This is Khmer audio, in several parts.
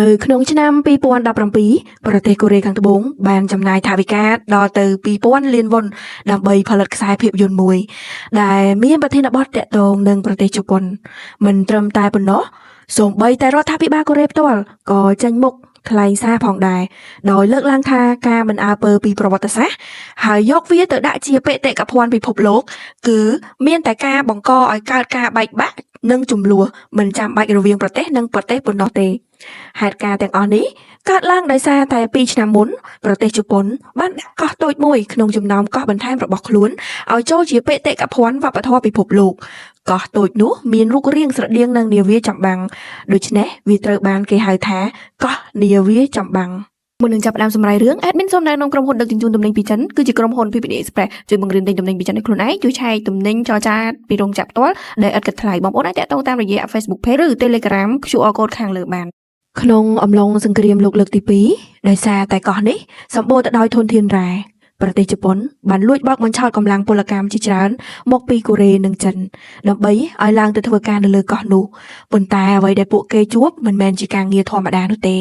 នៅក្នុងឆ្នាំ2017ប្រទេសកូរ៉េខាងត្បូងបានចំណាយថវិកាដល់ទៅ2000លានវ៉ុនដើម្បីផលិតខ្សែភាពយន្តមួយដែលមានប្រធានបទទាក់ទងនឹងប្រទេសជប៉ុនមិនត្រឹមតែប៉ុណ្ណោះសូម្បីតែរដ្ឋាភិបាលកូរ៉េផ្ទាល់ក៏ចេញមុខថ្លែងសារផងដែរដោយលើកឡើងថាការមិនអើពើពីប្រវត្តិសាស្ត្រហើយយកវាទៅដាក់ជាបេតិកភណ្ឌពិភពលោកគឺមានតែការបង្កឲ្យកើតការបែកបាក់និងចំនួនមិនចាំបាច់រវាងប្រទេសនិងប្រទេសប៉ុណ្ណោះទេហេតុការណ៍ទាំងអស់នេះកើតឡើងដោយសារតែ2ឆ្នាំមុនប្រទេសជប៉ុនបានដាក់កោះតូចមួយក្នុងចំណោមកោះបន្ថែមរបស់ខ្លួនឲ្យចូលជាបេតិកភណ្ឌវប្បធម៌ពិភពលោកកោះតូចនោះមានរូបរាងស្រដៀងនឹងនាវាចម្បាំងដូច្នេះវាត្រូវបានគេហៅថាកោះនាវាចម្បាំងមុននឹងចាប់ផ្ដើមសម្រាយរឿង admin សូមណែនាំក្រុមហ៊ុនដឹកជញ្ជូនទំនិញពីចិនគឺជាក្រុមហ៊ុន PPD Express ជួយបង្រៀនទិញទំនិញពីចិនឲ្យខ្លួនឯងជួយឆែកទំនិញចរចាពីរោងចក្រផ្ទាល់ដែលឥតគិតថ្លៃបងប្អូនអាចតាក់ទងតាមរយៈ Facebook Page ឬ Telegram QR code ខាងលើបានក្នុងអំឡុងសង្គ្រាមលោកលើកទី2ដោយសារតែកោះនេះសម្បូរទៅដោយធនធានរ៉ែប្រទេសជប៉ុនបានលួចបោកបញ្ឆោតកម្លាំងពលកម្មជាច្រើនមកពីកូរ៉េនិងចិនដើម្បីឲ្យឡើងទៅធ្វើការនៅលើកោះនោះប៉ុន្តែអ្វីដែលពួកគេជួបមិនមែនជាការងារធម្មតានោះទេ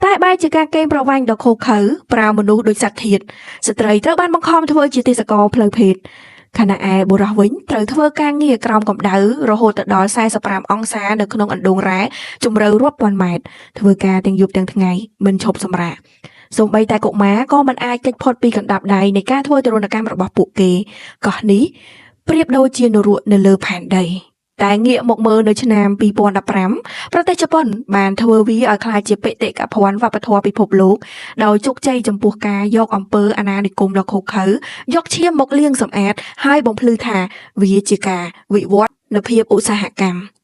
តែបែរជាការកេងប្រវ័ញ្ចដ៏ឃោរឃៅប្រើមនុស្សដូចសត្វធាតុស្ត្រីត្រូវបានបង្ខំធ្វើជាទេសករផ្លូវភេទខណៈឯបុរសវិញត្រូវធ្វើការងារក្រោមកម្ដៅរហូតទៅដល់45អង្សានៅក្នុងអណ្ដូងរ៉ែជម្រៅរាប់ពាន់ម៉ែត្រធ្វើការទាំងយប់ទាំងថ្ងៃមិនឈប់សម្រាកសូម្បីតែកុមារក៏មិនអាចគេចផុតពីកណ្ដាប់ដៃនៃការធ្វើទរណកម្មរបស់ពួកគេកោះនេះប្រៀបដូចជានរកនៅលើផែនដីតែងាកមកមើលនៅឆ្នាំ2015ប្រទេសជប៉ុនបានធ្វើវាឲ្យក្លាយជាបេតិកភណ្ឌវប្បធម៌ពិភពលោកដោយជោគជ័យចំពោះការយកអំពើអាណានិគមដ៏ឃោរឃៅយកឈាមមកលាងសម្អាតហើយបំភ្លឺថាវាជាការវិវត្តនៅភាពឧស្សាហកម្ម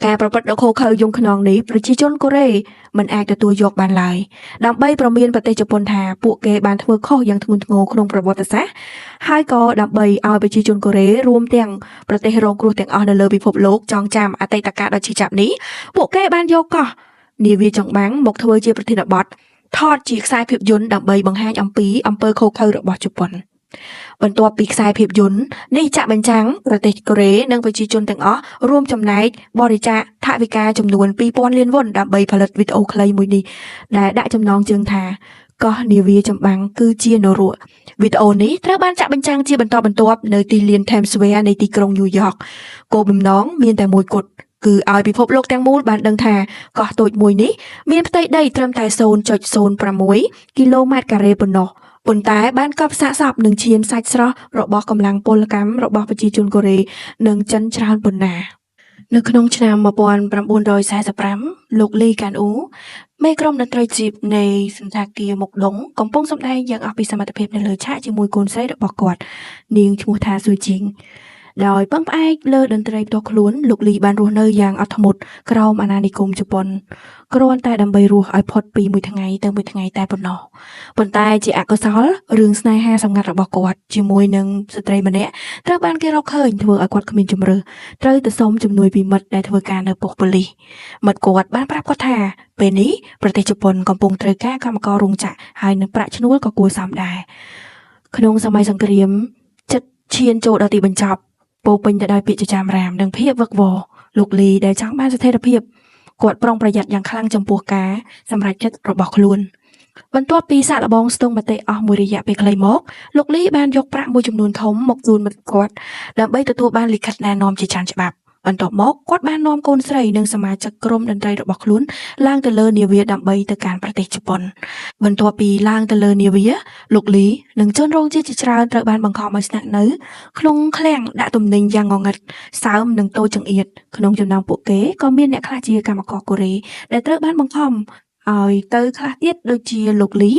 ការប្រព្រឹត្តដ៏ឃោរឃៅយងខ្នងនេះប្រជាជនកូរ៉េមិនអាចទទួលយកបានឡើយដើម្បីប្រមានប្រទេសជប៉ុនថាពួកគេបានធ្វើខុសយ៉ាងធ្ងន់ធ្ងរក្នុងប្រវត្តិសាស្ត្រហើយក៏ដើម្បីឲ្យប្រជាជនកូរ៉េរួមទាំងប្រទេសរងគ្រោះទាំងអស់នៅលើពិភពលោកចងចាំអតីតកាលដ៏ឈឺចាប់នេះពួកគេបានយកកោះនាវាចម្បាំងមកធ្វើជាប្រធានបទថតជាខ្សែភាពយន្តដើម្បីបង្ហាញអំពីអំពើឃោរឃៅរបស់ជប៉ុនបន្ទាប់ពីខ្សែភាពយន្តនេះចាក់បញ្ចាំងប្រទេសកូរ៉េនិងប្រជាជនទាំងអស់រួមចំណែកបរិច្ចាគថវិកាចំនួន2000លានវ៉ុនដើម្បីផលិតវីដេអូខ្លីមួយនេះដែលដាក់ចំណងជើងថាកោះនាវាចម្បាំងគឺជានរកវីដេអូនេះត្រូវបានចាក់បញ្ចាំងជាបន្តបន្ទាប់នៅទីលាន Times Square នៃទីក្រុងញូវយ៉កគោលបំណងមានតែមួយគត់គឺឲ្យពិភពលោកទាំងមូលបានដឹងថាកោះតូចមួយនេះមានផ្ទៃដីត្រឹមតែ 0.06 គីឡូម៉ែត្រការ៉េប៉ុណ្ណោះប៉ុន្តែបានកប់សាកសពនឹងឈាមសាច់ស្រស់របស់កម្លាំងពលកម្មរបស់ប្រជាជនកូរ៉េនិងចិនច្រើនប៉ុណ្ណានៅក្នុងឆ្នាំ1945លោកលីកានអ៊ូមេក្រុមតន្ត្រីជីបនៃសន្តាគារមុខដុងកំពុងសម្ដែងយ៉ាងអស់ពីសមត្ថភាពនៅលើឆាកជាមួយកូនស្រីរបស់គាត់នាងឈ្មោះថាស៊ុយជីងដោយពឹងផ្អែកលើតន្ត្រីផ្ទាល់ខ្លួនលោកលីបានរស់នៅយ៉ាងអត់ធ្មត់ក្រោមអាណានិគមជប៉ុនគ្រាន់តែដើម្បីរស់ឲ្យផុតពីមួយថ្ងៃទៅមួយថ្ងៃតែប៉ុណ្ណោះប៉ុន្តែជាអកុសលរឿងស្នេហាសម្ងាត់របស់គាត់ជាមួយនឹងស្ត្រីម្នាក់ត្រូវបានគេរកឃើញធ្វើឲ្យគាត់គ្មានជម្រើសត្រូវទៅសុំជំនួយពីមិត្តដែលធ្វើការនៅប៉ុស្តិ៍ប៉ូលីសមិត្តគាត់បានប្រាប់គាត់ថាពេលនេះប្រទេសជប៉ុនកំពុងត្រូវការកម្មកររោងចក្រហើយនឹងប្រាក់ឈ្នួលក៏គួរសមដែរក្នុងសម័យសង្គ្រាមចិត្តឈានចូលដល់ទីបញ្ចប់ពោពេញទៅដោយពាក្យចចាមរាមនិងភាពវឹកវរលោកលីដែលចង់បានស្ថិរភាពគាត់ប្រុងប្រយ័ត្នយ៉ាងខ្លាំងចំពោះការសម្រេចចិត្តរបស់ខ្លួនបន្ទាប់ពីសាកល្បងស្ទង់មតិអស់មួយរយៈពេលខ្លីមកលោកលីបានយកប្រាក់មួយចំនួនធំមកជូនមិត្តគាត់ដើម្បីទទួលបានលិខិតណែនាំជាច្រើនច្បាប់បន្ទាប់មកគាត់បាននាំកូនស្រីនិងសមាជិកក្រុមតន្ត្រីរបស់ខ្លួនឡើងទៅលើនាវាដើម្បីទៅកាន់ប្រទេសជប៉ុនបន្ទាប់ពីឡើងទៅលើនាវាលោកលីនិងជនរងគ្រោះជាច្រើនត្រូវបានបង្ខំឲ្យស្នាក់នៅក្នុងឃ្លាំងដាក់ទំនិញយ៉ាងងងឹតសើមនិងតូចចង្អៀតក្នុងចំណោមពួកគេក៏មានអ្នកខ្លះជាកម្មករកូរ៉េដែលត្រូវបានបង្ខំឲ្យទៅខ្លះទៀតដូចជាលោកលី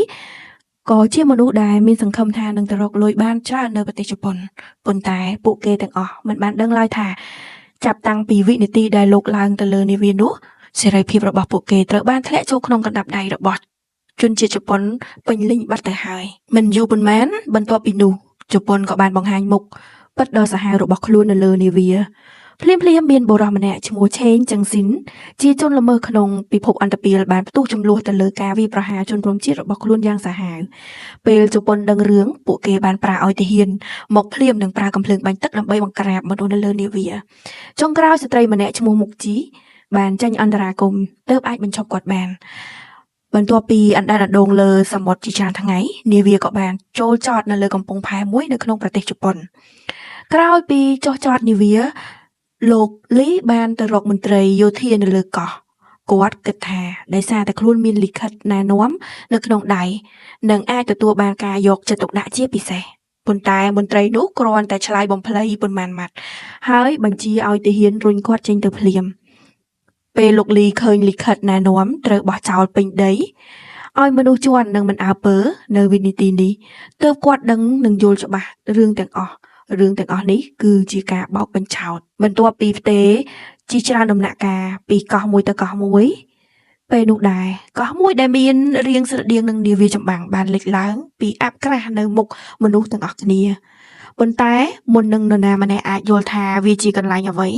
ក៏ជាមនុស្សដែលមានសង្ឃឹមថានឹងទៅរកលុយបានច្រើននៅប្រទេសជប៉ុនប៉ុន្តែពួកគេទាំងអស់មិនបានដឹងឡើយថាចាប់តាំងពីវិនាទីដែលលោកឡើងទៅលើនាវានោះសេរីភាពរបស់ពួកគេត្រូវបានធ្លាក់ចូលក្នុងកណ្ដាប់ដៃរបស់ជនជាតិជប៉ុនពេញលេញបាត់ទៅហើយមិនយូរប៉ុន្មានបន្ទាប់ពីនោះជប៉ុនក៏បានបង្ហាញមុខពិតដ៏សាហាវរបស់ខ្លួននៅលើនាវាភ្លាមមានបុរសម្នាក់ឈ្មោះឆេងចឹងស៊ីនជាជនល្មើសក្នុងពិភពអន្តរជាតិបានផ្ទុះចំនួនទៅលើការវាយប្រហារជនរួមជាតិរបស់ខ្លួនយ៉ាងសាហាវពេលជប៉ុនដឹងរឿងពួកគេបានប្រើឲ្យទាហានមកភ្លាមនឹងប្រើកំភ្លើងបាញ់ទឹកដើម្បីបង្ក្រាបមនុស្សនៅលើនាវាចុងក្រោយស្ត្រីម្នាក់ឈ្មោះមុកជី បានចេញអន្តរាគមន៍ទើបអាចបញ្ឈប់គាត់បានបន្ទាប់ពីអណ្ដែតអណ្ដូងលើសមុទ្រជាច្រើនថ្ងៃនាវាក៏បានចូលចតនៅលើកំពង់ផែមួយនៅក្នុងប្រទេសជប៉ុនក្រោយពីចុះចតនាវាលោកលីបានទៅរកមន្ត្រីយោធានៅលើកោះគាត់គិតថាដោយសារតែខ្លួនមានលិខិតណែនាំនៅក្នុងដៃនឹងអាចទទួលបានការយកចិត្តទុកដាក់ជាពិសេសប៉ុន្តែមន្ត្រីនោះគ្រាន់តែឆ្លើយបំភ្លៃប៉ុន្មានម៉ាត់ហើយបញ្ជាឲ្យទាហានរុញគាត់ចេញទៅភ្លាមពេលលោកលីឃើញលិខិតណែនាំត្រូវបោះចោលពេញដីឲ្យមនុស្សជាន់នឹងមិនអើពើនៅវិនិច្ឆ័យនេះទើបគាត់ដឹងនឹងយល់ច្បាស់រឿងទាំងអស់នេះគឺជាការបោកបញ្ឆោតបន្ទាប់ពីផ្ទេរជាច្រើនដំណាក់កាលពីកោះមួយទៅកោះមួយពេលនោះដែរកោះមួយដែលមានរាងស្រដៀងនឹងនាវាចម្បាំងបានលេចឡើងពីអាប់ក្រាស់នៅមុខមនុស្សទាំងអស់គ្នាប៉ុន្តែមុននឹងនរណាម្នាក់អាចយល់ថាវាជាកន្លែងអ្វី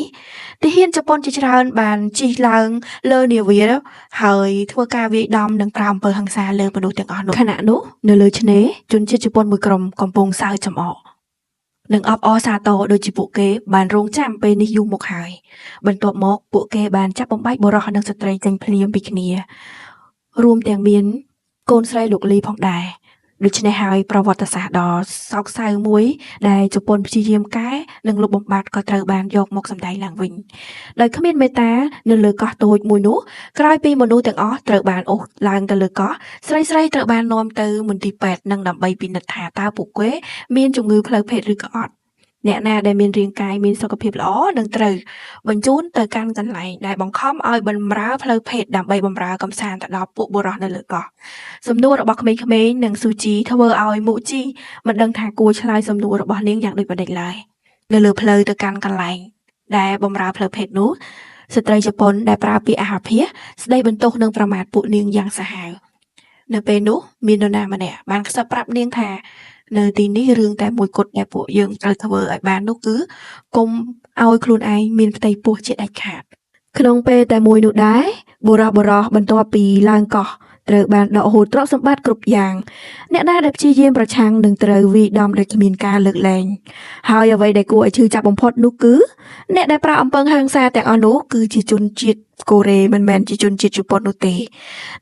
ទាហានជប៉ុនជាច្រើនបានជិះឡើងលើនាវាហើយធ្វើការវាយដំនិងប្រើអំពើហិង្សាលើមនុស្សទាំងអស់នោះខណៈនោះនៅលើឆ្នេរជនជាតិជប៉ុនមួយក្រុមកំពុងសើចចំអកនិងអបអរសាទរដូចជាពួកគេបានរងចាំពេលនេះយូរមកហើយបន្ទាប់មកពួកគេបានចាប់បំបែកបុរសនិងស្ត្រីចេញភ្លាមពីគ្នារួមទាំងមានកូនស្រីលោកលីផងដែរដូច្នេះហើយប្រវត្តិសាស្ត្រដ៏សោកសៅមួយដែលជប៉ុនព្យាយាមកែនិងលុបបំបាត់ក៏ត្រូវបានយកមកសម្ដែងឡើងវិញដោយគ្មានមេត្តានៅលើកោះតូចមួយនោះក្រោយពីមនុស្សទាំងអស់ត្រូវបានអូសឡើងទៅលើកោះស្រីត្រូវបាននាំទៅមន្ទីរពេទ្យនិងដើម្បីពិនិត្យថាតើពួកគេមានជំងឺផ្លូវភេទឬក៏អត់អ្នកណាដែលមានរាងកាយមានសុខភាពល្អនឹងត្រូវបញ្ជូនទៅកាន់កន្លែងដែលបង្ខំឲ្យបម្រើផ្លូវភេទដើម្បីបម្រើកំសាន្តទៅដល់ពួកបុរសនៅលើកោះសំណួររបស់ក្មេងៗនិងស៊ូជីធ្វើឲ្យមុជីមិនដឹងថាគួរឆ្លើយសំណួររបស់នាងយ៉ាងដូចម្តេចឡើយនៅលើផ្លូវទៅកាន់កន្លែងដែលបម្រើផ្លូវភេទនោះស្ត្រីជប៉ុនដែលប្រើពាក្យអាហារភាសស្ដីបន្ទោសនិងប្រមាថពួកនាងយ៉ាងសាហាវនៅពេលនោះមាននរណាម្នាក់បានខ្សឹបប្រាប់នាងថានៅទីនេះរឿងតែមួយគត់ដែលពួកយើងត្រូវធ្វើឲ្យបាននោះគឺកុំឲ្យខ្លួនឯងមានផ្ទៃពោះជាដាច់ខាតក្នុងពេលតែមួយនោះដែរបុរសបន្ទាប់ពីឡើងកោះត្រូវបានដកហូតទ្រព្យសម្បត្តិគ្រប់យ៉ាងអ្នកណាដែលព្យាយាមប្រឆាំងនឹងត្រូវវាយដំដោយគ្មានការលើកលែងហើយអ្វីដែលគួរឲ្យឈឺចាប់បំផុតនោះគឺអ្នកដែលប្រើអំពើហិង្សាទាំងអស់នោះគឺជាជនជាតិកូរ៉េមិនមែនជាជនជាតិជប៉ុននោះទេ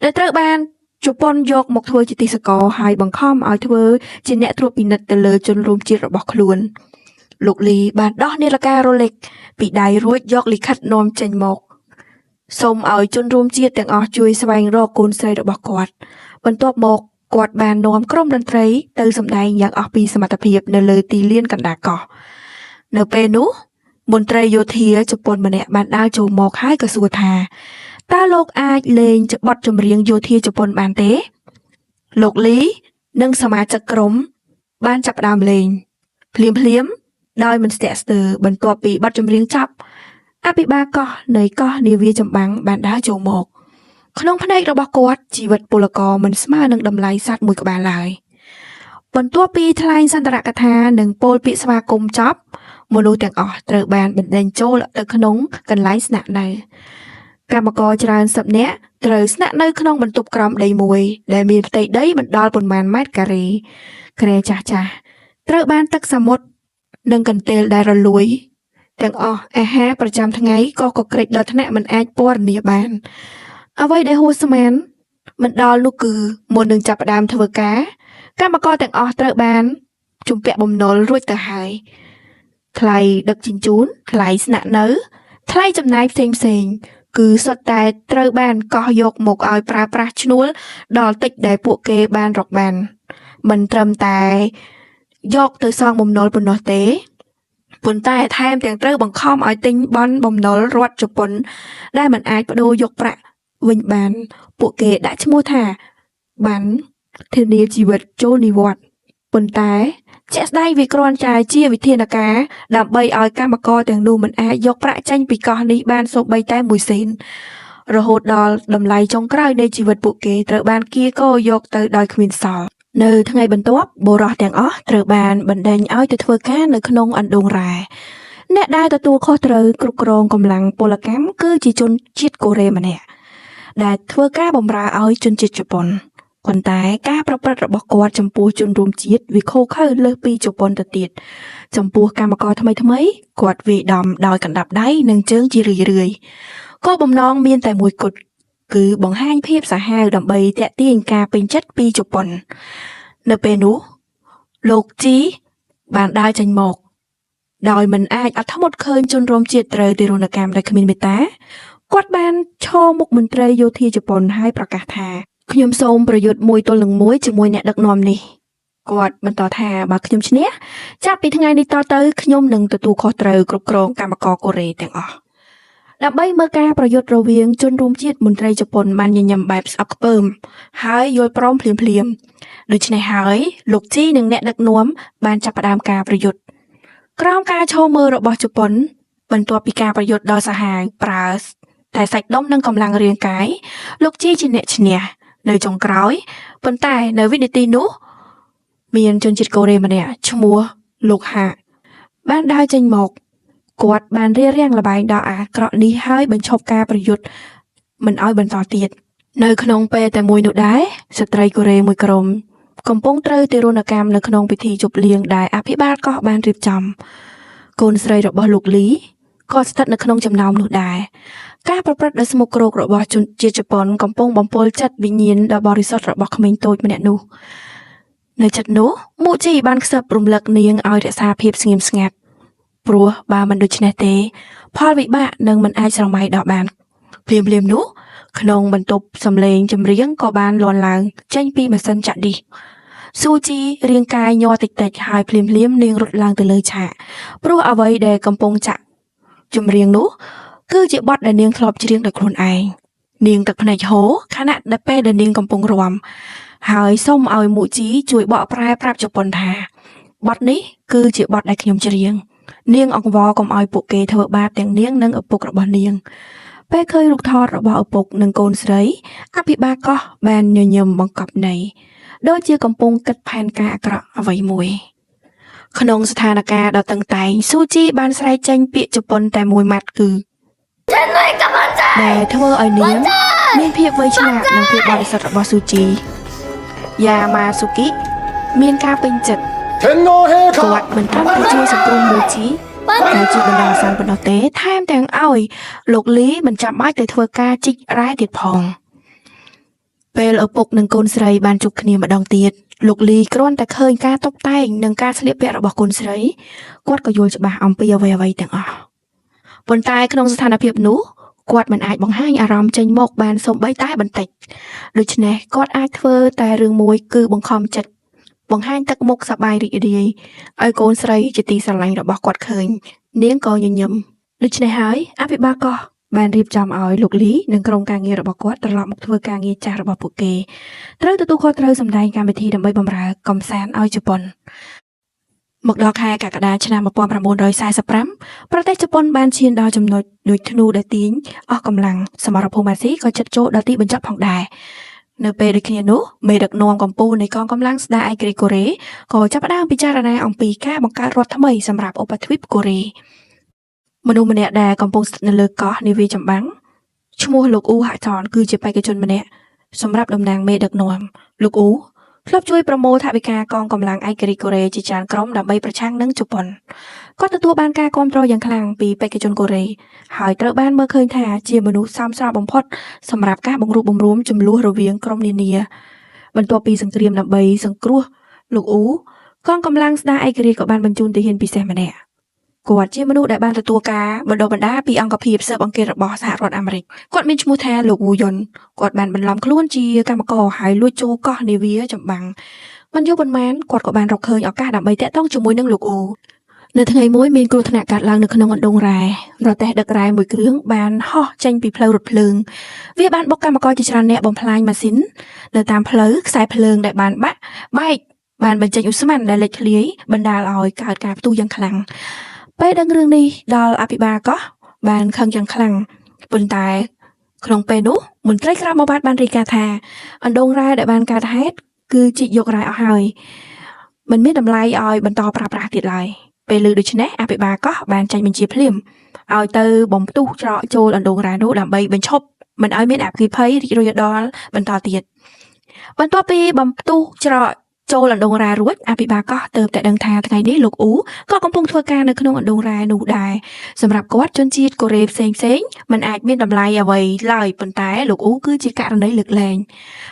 ដែលត្រូវបានជប៉ុនយកមកធ្វើជាទេសកលហើយបង្ខំឲ្យធ្វើជាអ្នកត្រួតពិនិត្យទៅលើជនរួមជាតិរបស់ខ្លួនលោកលីបានដោះនាឡិការ៉ូឡិចពីដៃរួចយកលិខិតនាំចេញមកសូមឲ្យជនរួមជាតិទាំងអស់ជួយស្វែងរកកូនស្រីរបស់គាត់បន្ទាប់មកគាត់បាននាំក្រុមតន្ត្រីទៅសម្ដែងយ៉ាងអស់ពីសមត្ថភាពនៅលើទីលានកណ្ដាលកោះនៅពេលនោះមន្ត្រីយោធាជប៉ុនម្នាក់បានដើរចូលមកហើយក៏សួរថាតើលោកអាចលេងបទចម្រៀងយោធាជប៉ុនបានទេលោកលីនិងសមាជិកក្រុមបានចាប់ផ្ដើមលេងភ្លាមដោយមិនស្ទាក់ស្ទើរបន្ទាប់ពីបទចម្រៀងចប់អភិបាលកោះនៃកោះនាវាចម្បាំងបានដើរចូលមកក្នុងភ្នែករបស់គាត់ជីវិតពលករមិនស្មើនឹងតម្លៃសត្វមួយក្បាលឡើយបន្ទាប់ពីថ្លែងសន្ទរកថានិងពោលពាក្យស្វាគមន៍ចប់មនុស្សទាំងអស់ត្រូវបានបណ្ដេញចូលទៅក្នុងកន្លែងស្នាក់នៅកម្មករច្រើនសិបនាក់ត្រូវស្នាក់នៅក្នុងបន្ទប់ក្រោមដីមួយដែលមានផ្ទៃដីមិនដល់ប៉ុន្មានម៉ែត្រការ៉េគ្រែចាស់ត្រូវបានទឹកសមុទ្រនិងកន្ទេលដែលរលួយទាំងអស់អាហារប្រចាំថ្ងៃក៏កក្រិចដល់ថ្នាក់មិនអាចពណ៌នាបានអ្វីដែលហួសស្មានមិនដល់នោះគឺមុននឹងចាប់ផ្ដើមធ្វើការកម្មករទាំងអស់ត្រូវបានជំពាក់បំណុលរួចទៅហើយថ្លៃដឹកជញ្ជូនថ្លៃស្នាក់នៅថ្លៃចំណាយផ្សេងគឺសុទ្ធតែត្រូវបានកោះយកមកឲ្យប្រើប្រាស់ឈ្នួលដល់តិចដែលពួកគេបានរកបានមិនត្រឹមតែយកទៅសងបំណុលប៉ុណ្ណោះទេប៉ុន្តែថែមទាំងត្រូវបង្ខំឲ្យទិញប័ណ្ណបំណុលរដ្ឋជប៉ុនដែលមិនអាចប្តូរយកប្រាក់វិញបានពួកគេដាក់ឈ្មោះថាប័ណ្ណធានាជីវិតចូលនិវត្តន៍ប៉ុន្តែជាក់ស្ដែងវាគ្រាន់តែជាវិធានការដើម្បីឲ្យកម្មករទាំងនោះមិនអាចយកប្រាក់ចេញពីកោះនេះបានសូម្បីតែមួយសេនរហូតដល់តម្លៃចុងក្រោយនៃជីវិតពួកគេត្រូវបានកៀរគរយកទៅដោយគ្មានសល់នៅថ្ងៃបន្ទាប់បុរសទាំងអស់ត្រូវបានបណ្ដេញឲ្យទៅធ្វើការនៅក្នុងអណ្ដូងរ៉ែអ្នកដែលទទួលខុសត្រូវគ្រប់គ្រងកម្លាំងពលកម្មគឺជាជនជាតិកូរ៉េម្នាក់ដែលធ្វើការបម្រើឲ្យជនជាតិជប៉ុនប៉ុន្តែការប្រព្រឹត្តរបស់គាត់ចំពោះជនរួមជាតិវាខុសខើលើសពីជប៉ុនទៅទៀតចំពោះកម្មករថ្មីគាត់វាយដំដោយកណ្ដាប់ដៃនិងជើងជារឿយ ក៏បំណងមានតែមួយគត់គឺបង្ហាញភាពសាហាវដើម្បីទាក់ទាញការពេញចិត្តពីជប៉ុននៅពេលនោះលោកជីបានដើរចេញមកដោយមិនអាចអត់ធ្មត់ឃើញជនរួមជាតិត្រូវទារុណកម្មដោយគ្មានមេត្តាគាត់បានឈរមុខមន្ត្រីយោធាជប៉ុនហើយប្រកាសថាខ្ញុំសូមប្រយុទ្ធមួយទល់នឹងមួយជាមួយអ្នកដឹកនាំនេះគាត់បន្តថាបើខ្ញុំឈ្នះចាប់ពីថ្ងៃនេះតទៅខ្ញុំនឹងទទួលខុសត្រូវគ្រប់គ្រងកម្មករកូរ៉េទាំងអស់ដើម្បីមើលការប្រយុទ្ធរវាងជនរួមជាតិមន្ត្រីជប៉ុនបានញញឹមបែបស្អប់ខ្ពើមហើយយល់ព្រមភ្លាមដូច្នេះហើយលោកជីនិងអ្នកដឹកនាំបានចាប់ផ្ដើមការប្រយុទ្ធក្រោមការឈរមើលរបស់ជប៉ុនបន្ទាប់ពីការប្រយុទ្ធដ៏សាហាវប្រើតែសាច់ដុំនិងកម្លាំងរាងកាយលោកជីជាអ្នកឈ្នះនៅចុងក្រោយប៉ុន្តែនៅវិនាទីនោះមានជនជាតិកូរ៉េម្នាក់ឈ្មោះលោកហាបានដើរចេញមកគាត់បានរៀបរៀងល្បែងដ៏អាក្រក់នេះហើយបញ្ឈប់ការប្រយុទ្ធមិនឲ្យបន្តទៀតនៅក្នុងពេលតែមួយនោះដែរស្ត្រីកូរ៉េមួយក្រុមកំពុងត្រូវទារុណកម្មនៅក្នុងពិធីជប់លៀងដែលអភិបាលកោះបានរៀបចំកូនស្រីរបស់លោកលីក៏ស្ថិតនៅក្នុងចំណោមនោះដែរការប្រព្រឹត្តដ៏ស្មុគគ្រោករបស់ជនជាតិជប៉ុនកំពុងបំពុលចិត្តវិញ្ញាណដ៏បរិសុទ្ធរបស់ក្មេងតូចម្នាក់នោះនៅចិត្តនោះមូជីបានខ្សឹបរំលឹកនាងឲ្យរក្សាភាពស្ងៀមស្ងាត់ព្រោះបើមិនដូច្នេះទេផលវិបាកនឹងមិនអាចស្រមៃដល់បានភ្លាមនោះក្នុងបន្ទប់សំឡេងចម្រៀងក៏បានលាន់ឡើងចេញពីម៉ាស៊ីនចាក់ឌីសស៊ូជីរាងកាយញ័រតិចហើយភ្លាមនាងរត់ឡើងទៅលើឆាកព្រោះអ្វីដែលកំពុងចាក់ចម្រៀងនោះគឺជាបទដែលនាងធ្លាប់ច្រៀងដោយខ្លួនឯងនាងទឹកភ្នែកហូរខណៈដែលពេលដែលនាងកំពុងរាំហើយសូមឲ្យមូជីជួយបកប្រែប្រាប់ជប៉ុនថាបទនេះគឺជាបទដែលខ្ញុំច្រៀងនាងអង្វរកុំឲ្យពួកគេធ្វើបាបទាំងនាងនិងឪពុករបស់នាងពេលឃើញរូបថតរបស់ឪពុកនិងកូនស្រីអភិបាលកោះបានញញឹមបង្កប់ន័យដូចជាកំពុងគិតផែនការអាក្រក់អ្វីមួយក្នុងស្ថានភាពដ៏តឹងតែងស៊ូជីបានស្រែកចេញពាក្យជប៉ុនតែមួយម៉ាត់គឺដែលធ្វើឲ្យនាងមានភាពវៃឆ្លាតនិងភាពបរិសុទ្ធរបស់ស៊ូជីយ៉ាម៉ាស៊ូគីមានការពេញចិត្តគាត់មិនត្រឹមតែជួយសង្គ្រោះមូជីតែជាបណ្ដាសានប៉ុណ្ណោះទេថែមទាំងឲ្យលោកលីមិនចាំបាច់ទៅធ្វើការជីករ៉ែទៀតផងពេលឪពុកនិងកូនស្រីបានជួបគ្នាម្ដងទៀតលោកលីគ្រាន់តែឃើញការតុបតែងនិងការស្លៀកពាក់របស់កូនស្រីគាត់ក៏យល់ច្បាស់អំពីអ្វីទាំងអស់ប៉ុន្តែក្នុងស្ថានភាពនោះគាត់មិនអាចបង្ហាញអារម្មណ៍ចេញមកបានសូម្បីតែបន្តិចដូច្នេះគាត់អាចធ្វើតែរឿងមួយគឺបង្ខំចិត្តបង្ហាញទឹកមុខសប្បាយរីករាយឲ្យកូនស្រីជាទីស្រឡាញ់របស់គាត់ឃើញនាងក៏ញញឹមដូច្នេះហើយអភិបាលកោះបានរៀបចំឲ្យលោកលីនិងក្រុមការងាររបស់គាត់ត្រឡប់មកធ្វើការងារចាស់របស់ពួកគេត្រូវទទួលខុសត្រូវសម្ដែងកម្មវិធីដើម្បីបម្រើកំសាន្តឲ្យជប៉ុនមកដល់ខែកក្កដាឆ្នាំ1945ប្រទេសជប៉ុនបានឈានដល់ចំណុចដូចធ្នូដែលទាញអស់កម្លាំងសមរភូមិអាស៊ីក៏ជិតចូលដល់ទីបញ្ចប់ផងដែរនៅពេលដូចគ្នានោះមេដឹកនាំកម្ពុជានៃកងកម្លាំងស្ដារឯករាជ្យកូរ៉េក៏ចាប់ផ្ដើមពិចារណាអំពីការបង្កើតរដ្ឋថ្មីសម្រាប់ឧបទ្វីបកូរ៉េមនុស្សម្នាក់ដែលកំពុងស្ថិតនៅលើកោះនាវាចម្បាំងឈ្មោះលោកអ៊ូហាក់ថនគឺជាបេក្ខជនម្នាក់សម្រាប់តំណែងមេដឹកនាំលោកអ៊ូធ្លាប់ជួយប្រមូលថវិកាកងកម្លាំងឯករាជ្យកូរ៉េជាច្រើនក្រុមដើម្បីប្រឆាំងនឹងជប៉ុនគាត់ទទួលបានការគាំទ្រយ៉ាងខ្លាំងពីបេក្ខជនកូរ៉េហើយត្រូវបានមើលឃើញថាជាមនុស្សសមស្របបំផុតសម្រាប់ការបង្រួបបង្រួមចំនួនរវាងក្រុមនានាបន្ទាប់ពីសង្គ្រាមដើម្បីសង្គ្រោះលោកអ៊ូកងកម្លាំងស្ដារឯករាជ្យក៏បានបញ្ជូនទាហានពិសេសម្នាក់គាត់ជាមនុស្សដែលបានទទួលការបណ្ដុះបណ្ដាលពីអង្គភាពស៊ើបអង្កេតរបស់សហរដ្ឋអាមេរិកគាត់មានឈ្មោះថាលោកវូយុនគាត់បានបន្លំខ្លួនជាកម្មករហើយលួចចូលកោះនាវាចម្បាំងមិនយូរប៉ុន្មានគាត់ក៏បានរកឃើញឱកាសដើម្បីតាក់ទងជាមួយនឹងលោកអ៊ូនៅថ្ងៃមួយមានគ្រោះថ្នាក់កើតឡើងនៅក្នុងអណ្ដូងរ៉ែរទេះដឹករ៉ែមួយគ្រឿងបានហោះចេញពីផ្លូវរថភ្លើងវាបានបុកកម្មករជាច្រើនអ្នកបំផ្លាញម៉ាស៊ីននៅតាមផ្លូវខ្សែភ្លើងដែលបានបែកបានបញ្ចេញឧស្ម័នដែលលេចធ្លាយបណ្ដាលឲ្យកើតការផ្ទុះយ៉ាងខ្លាំងពេលដឹងរឿងនេះដល់អភិបាលកោះបានខឹងយ៉ាងខ្លាំងប៉ុន្តែក្នុងពេលនោះមន្ត្រីក្រមអាវ៉ាត់បានរាយការណ៍ថាអណ្ដូងរ៉ែដែលបានកើតហេតុគឺជីកយករ៉ែអស់ហើយមិនមានតម្លៃឲ្យបន្តប្រើប្រាស់ទៀតឡើយពេលលើដូច្នេះអភិបាលកោះបានចេញបញ្ជាភ្លាមឲ្យទៅបំផ្ទុះច្រកចូលអណ្ដូងរ៉ែនោះដើម្បីបញ្ឈប់មិនឲ្យមានអគ្គិភ័យរីករាលដាលបន្តទៀតបន្ទាប់ពីបំផ្ទុះច្រក ចូលអណ្ដូងរ៉ែរួចអភិបាលកោះទើបតែដឹងថាថ្ងៃនេះលោកអ៊ូក៏កំពុងធ្វើការនៅក្នុងអណ្ដូងរ៉ែនោះដែរសម្រាប់គាត់ជនជាតិកូរ៉េផ្សេងៗមិនអាចមានតម្លៃអ្វីឡើយប៉ុន្តែលោកអ៊ូគឺជាករណីលើកលែង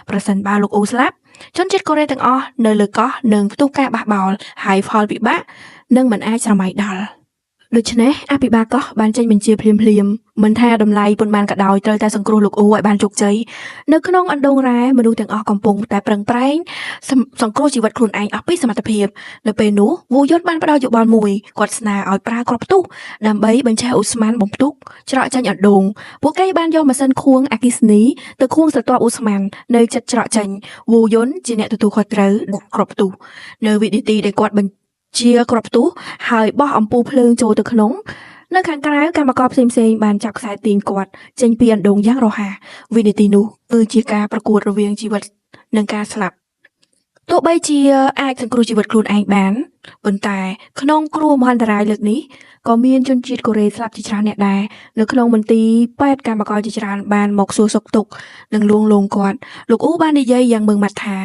ប្រសិនបើលោកអ៊ូស្លាប់ជនជាតិកូរ៉េទាំងអស់នៅលើកោះនឹងផ្ទុះការបះបោរហើយផលវិបាកនឹងមិនអាចស្រមៃដល់ដូច្នេះអភិបាលកោះបានចេញបញ្ជាភ្លាមៗមិនថាតម្លៃប៉ុន្មានក៏ដោយត្រូវតែសង្គ្រោះលោកអ៊ូឲ្យបានជោគជ័យនៅក្នុងអណ្ដូងរ៉ែមនុស្សទាំងអស់កំពុងតែប្រឹងប្រែងសង្គ្រោះជីវិតខ្លួនឯងអស់ពីសមត្ថភាពនៅពេលនោះវូយុនបានផ្ដល់យោបល់មួយគាត់ស្នើឲ្យប្រើគ្រាប់ផ្ទុះដើម្បីបញ្ឆេះអ៊ូស្មានបំផ្ទុះច្រកចេញអណ្ដូងពួកគេបានយកម៉ាស៊ីនខួងអគ្គិសនីទៅខួងស្រទាប់អ៊ូស្មាននៅជិតច្រកចេញវូយុនជាអ្នកទទួលខុសត្រូវដាក់គ្រាប់ផ្ទុះនៅវិនាទីដែលគាត់ជាគ្រាប់ផ្ទុះហើយបោះអំពូលភ្លើងចូលទៅក្នុងនៅខាងក្រៅកម្មករផ្សេងៗបានចាប់ខ្សែទាញគាត់ចេញពីអណ្ដូងយ៉ាងរហ័សវិនាទីនោះគឺជាការប្រកួតរវាងជីវិតនិងការស្លាប់ទោះបីជាអាចសង្គ្រោះជីវិតខ្លួនឯងបានប៉ុន្តែក្នុងគ្រោះមហន្តរាយលើកនេះក៏មានជនជាតិកូរ៉េស្លាប់ជាច្រើនអ្នកដែរនៅក្នុងមន្ទីរពេទ្យកម្មករជាច្រើនបានមកសួរសុខទុក្ខនិងលួងលោមគាត់លោកអ៊ូបាននិយាយយ៉ាងម៉ឺងម៉ាត់ថា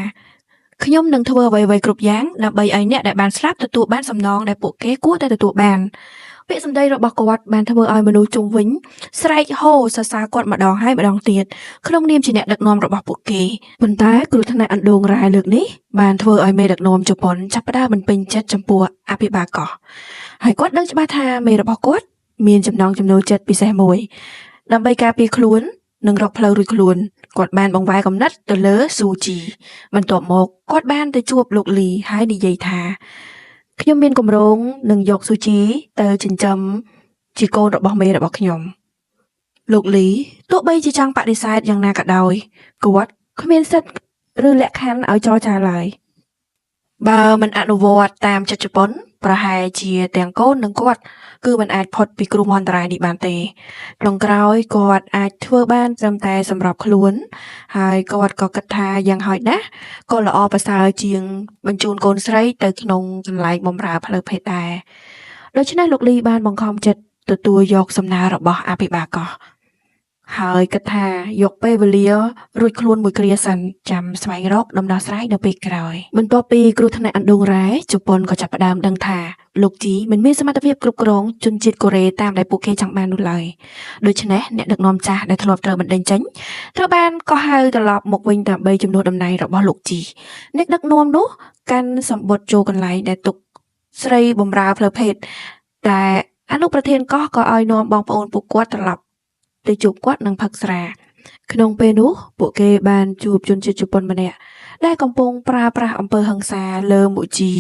ខ្ញុំនឹងធ្វើអ្វីៗគ្រប់យ៉ាងដើម្បីឲ្យអ្នកដែលបានស្លាប់ទទួលបានសំណងដែលពួកគេគួរតែទទួលបានពាក្យសម្ដីរបស់គាត់បានធ្វើឲ្យមនុស្សជុំវិញស្រែកហូសរសើរគាត់ម្ដងហើយម្ដងទៀតក្នុងនាមជាអ្នកដឹកនាំរបស់ពួកគេប៉ុន្តែគ្រោះថ្នាក់អណ្ដូងរ៉ែលើកនេះបានធ្វើឲ្យមេដឹកនាំជប៉ុនចាប់ផ្ដើមមិនពេញចិត្តចំពោះអភិបាលកោះហើយគាត់ដឹងច្បាស់ថាមេរបស់គាត់មានចំណង់ចំណូលចិត្តពិសេសមួយដើម្បីការពារខ្លួននិងរកផ្លូវរួចខ្លួនគាត់បានបង្វែរកំណត់ទៅលើស៊ូជីបន្ទាប់មកគាត់បានទៅជួបលោកលីហើយនិយាយថាខ្ញុំមានគម្រោងនឹងយកស៊ូជីទៅចិញ្ចឹមជាកូនរបស់មេរបស់ខ្ញុំលោកលីទោះបីជាចង់បដិសេធយ៉ាងណាក៏ដោយគាត់គ្មានសិទ្ធិឬលក្ខខណ្ឌឲ្យចរចាឡើយបើមិនអនុវត្តតាមចិត្តជប៉ុនប្រហែលជាទាំងកូននិងគាត់គឺមិនអាចផុតពីគ្រោះមហន្តរាយនេះបានទេក្នុងក្រោយគាត់អាចធ្វើបានត្រឹមតែសម្រាប់ខ្លួនហើយគាត់ក៏គិតថាយ៉ាងហោចណាស់ក៏ល្អប្រសើរជាងបញ្ជូនកូនស្រីទៅក្នុងកន្លែងបម្រើផ្លូវភេទដែរដូច្នេះលោកលីបានបង្ខំចិត្តទទួលយកសំណើរបស់អភិបាលកោះហើយគិតថាយកពេលវេលារួចខ្លួនមួយគ្រាសិនចាំស្វែងរកដំណោះស្រាយនៅពេលក្រោយបន្ទាប់ពីគ្រោះថ្នាក់អណ្ដូងរ៉ែជប៉ុនក៏ចាប់ផ្ដើមដឹងថាលោកជីមិនមានសមត្ថភាពគ្រប់គ្រងជនជាតិកូរ៉េតាមដែលពួកគេចង់បាននោះឡើយដូច្នេះអ្នកដឹកនាំចាស់ដែលធ្លាប់ត្រូវបណ្តេញចេញត្រូវបានកោះហៅត្រឡប់មកវិញដើម្បីជំនួសតំណែងរបស់លោកជីអ្នកដឹកនាំនោះកាន់សម្បត្តិចូលកន្លែងដែលទុកស្រីបម្រើផ្លូវភេទតែអនុប្រធានកោះក៏ឲ្យនាំបងប្អូនពួកគាត់ត្រឡប់ទៅជួបគាត់នឹងផឹកស្រាក្នុងពេលនោះពួកគេបានជួបជនជាតិជប៉ុនម្នាក់ដែលកំពុងប្រើប្រាស់អំពើហិង្សាលើមុជី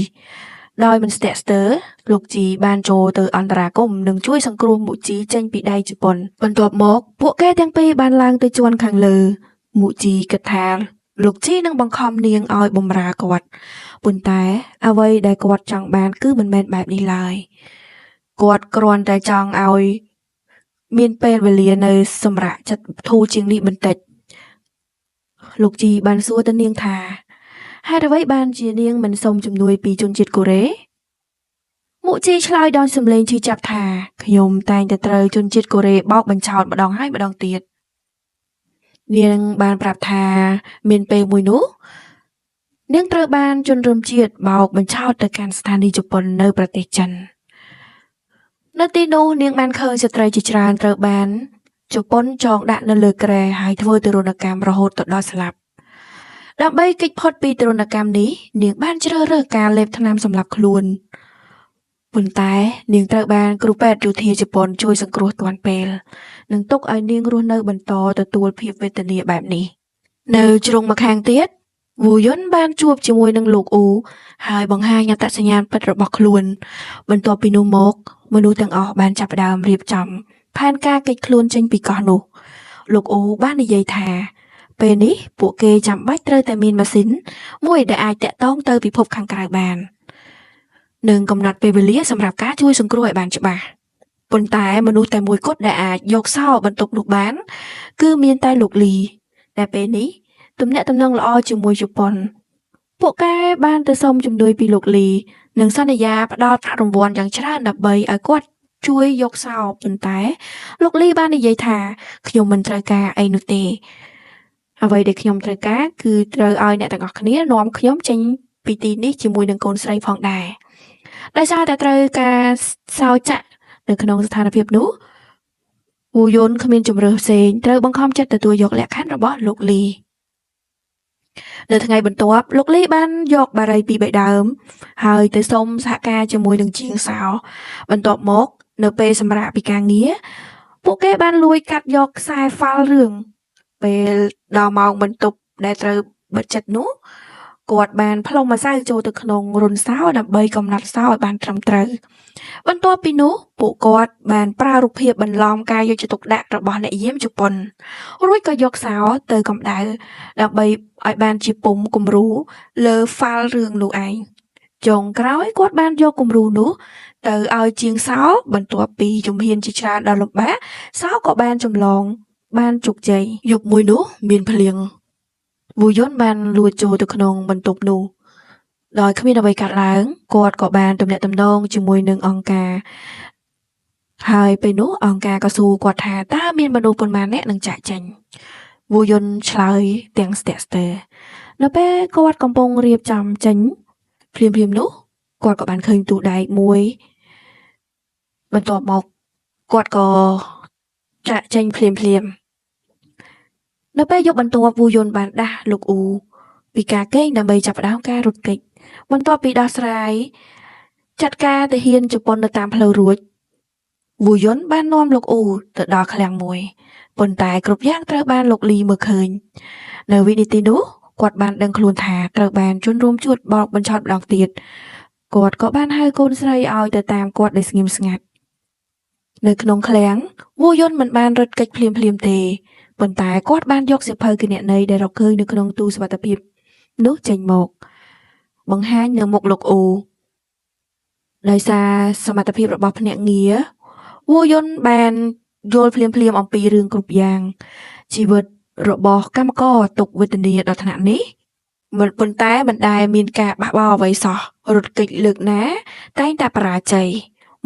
ដោយមិនស្ទាក់ស្ទើរលោកជីបានចូលទៅអន្តរាគមន៍និងជួយសង្គ្រោះមុជីចេញពីដៃជប៉ុនបន្ទាប់មកពួកគេទាំងពីរបានឡើងទៅជាន់ខាងលើមុជីគិតថាលោកជីនឹងបង្ខំនាងឲ្យបម្រើគាត់ប៉ុន្តែអ្វីដែលគាត់ចង់បានគឺមិនមែនបែបនេះឡើយគាត់គ្រាន់តែចង់ឲ្យមានពេលវេលានៅសម្រាប់ចិត្តធូរជាងនេះបន្តិចលោកជីបានសួរទៅនាងថាហេតុអ្វីបានជានាងមិនសូមជំនួយពីជនជាតិកូរ៉េមុជីឆ្លើយដោយសំឡេងឈឺចាប់ថាខ្ញុំតែងតែត្រូវជនជាតិកូរ៉េបោកបញ្ឆោតម្ដងហើយម្ដងទៀតនាងបានប្រាប់ថាមានពេលមួយនោះនាងត្រូវបានជនរួមជាតិបោកបញ្ឆោតទៅកាន់ស្ថានីយជប៉ុននៅប្រទេសចិននៅទីនោះនាងបានឃើញស្ត្រីជាច្រើនត្រូវបានជប៉ុនចងដាក់នៅលើគ្រែហើយធ្វើទរណកម្មរហូតទៅដល់ស្លាប់ដើម្បីគេចផុតពីទរណកម្មនេះនាងបានជ្រើសរើសការលេបថ្នាំសម្លាប់ខ្លួនប៉ុន្តែនាងត្រូវបានគ្រូពេទ្យយោធាជប៉ុនជួយសង្គ្រោះទាន់ពេលនិងទុកឲ្យនាងរស់នៅបន្តទទួលភាពវេទនាបែបនេះនៅជ្រុងម្ខាងទៀតវូយុនបានជួបជាមួយនឹងលោកអ៊ូហើយបង្ហាញអត្តសញ្ញាណពិតរបស់ខ្លួនបន្ទាប់ពីនោះមកមនុស្សទាំងអស់បានចាប់ផ្ដើមរៀបចំផែនការគេចខ្លួនចេញពីកោះនោះលោកអ៊ូបាននិយាយថាពេលនេះពួកគេចាំបាច់ត្រូវតែមានម៉ាស៊ីនមួយដែលអាចតាក់ទងទៅពិភពខាងក្រៅបាននិងកំណត់ពេលវេលាសម្រាប់ការជួយសង្គ្រោះឲ្យបានច្បាស់ប៉ុន្តែមនុស្សតែមួយគត់ដែលអាចយកសោបន្ទុកនោះបានគឺមានតែលោកលីតែពេលនេះទំនាក់ទំនងល្អជាមួយជប៉ុនពួកគេបានទៅសុំជំនួយពីលោកលីនិងសន្យាផ្ដល់ប្រាក់រង្វាន់យ៉ាងច្រើនដើម្បីឲ្យគាត់ជួយយកសោប៉ុន្តែលោកលីបាននិយាយថាខ្ញុំមិនត្រូវការអីនោះទេអ្វីដែលខ្ញុំត្រូវការគឺត្រូវឲ្យអ្នកទាំងអស់គ្នានាំខ្ញុំចេញ ពីទីនេះជាមួយនឹងកូនស្រីផងដែរដោយសារតែត្រូវការសោចាក់នៅក្នុងស្ថានភាពនោះវូយុនគ្មានជំរើសផ្សេងត្រូវបង្ខំចិត្តទទួលយកលក្ខខណ្ឌរបស់លោកលីនៅថ្ងៃបន្ទាប់លោកលីបានយកបារីពីរបីដើមហើយទៅសុំសហការជាមួយនឹងជាងសោបន្ទាប់មកនៅពេលសម្រាប់ពីការងារពួកគេបានលួចកាត់យកខ្សែហ្វាល់រឿងពេលដល់ម៉ោងបន្ទប់ដែលត្រូវបិទចិត្តនោះគាត់បានផ្លុំម្សៅចូលទៅក្នុងរុនសោដើម្បីកំណត់សោឲ្យបានត្រឹមត្រូវបន្ទាប់ពីនោះពួកគាត់បានប្រើរូបភាពបន្លំការយកចិត្តទុកដាក់របស់អ្នកយាមជប៉ុនរួចក៏យកសោទៅកម្ដៅដើម្បីឲ្យបានជាពុំគំរូលើហ្វាល់រឿងនោះឯងចុងក្រោយគាត់បានយកគំរូនោះទៅឲ្យជាងសោបន្ទាប់ពីជំហានជាច្រើនដល់លំបាកសោក៏បានចម្លងបានជោគជ័យយប់មួយនោះមានភ្លៀងវូយុនបានលួចចូលទៅក្នុងបន្ទប់នោះដោយគ្មានអ្វីកាត់ឡើងគាត់ក៏បានទំនាក់ទំនងជាមួយនឹងអង្គការហើយពេលនោះអង្គការក៏សួរគាត់ថាតើមានមនុស្សប៉ុន្មានអ្នកនឹងចាក់ចេញវូយុនឆ្លើយទាំងស្ទាក់ស្ទើរនៅពេលគាត់កំពុងរៀបចំចេញភ្លាមនោះគាត់ក៏បានឃើញទូដែកមួយបន្ទាប់មកគាត់ក៏ចាក់ចេញភ្លាមនៅពេលយប់បន្ទាប់វូយុនបានដាស់លោកអ៊ូពីការគេងដើម្បីចាប់ផ្ដើមការរត់គេចបន្ទាប់ពីដោះស្រាយចាត់ការទាហានជប៉ុននៅតាមផ្លូវរួចវូយុនបាននាំលោកអ៊ូទៅដល់ឃ្លាំងមួយប៉ុន្តែគ្រប់យ៉ាងត្រូវបានលោកលីមើលឃើញនៅវិនាទីនោះគាត់បានដឹងខ្លួនថាត្រូវបានជនរួមជួតបោកបញ្ឆោតម្ដងទៀតគាត់ក៏បានហៅកូនស្រីឲ្យទៅតាមគាត់ដោយស្ងៀមស្ងាត់នៅក្នុងឃ្លាំងវូយុនមិនបានរត់គេចភ្លាមទេប៉ុន្តែគាត់បានយកសៀវភៅគណនេយ្យដែលរកឃើញនៅក្នុងទូសុវត្ថិភាពនោះចេញមកបង្ហាញនៅមុខលោកអ៊ូដោយសារសមត្ថភាពរបស់ភ្នាក់ងារវូយុនបានយល់ភ្លាមអំពីរឿងគ្រប់យ៉ាងជីវិតរបស់កម្មករទុកវេទនាដល់ថ្នាក់នេះប៉ុន្តែមិនដែលមានការបះបោរអ្វីសោះរត់គេចលើកណាតែងតែបរាជ័យ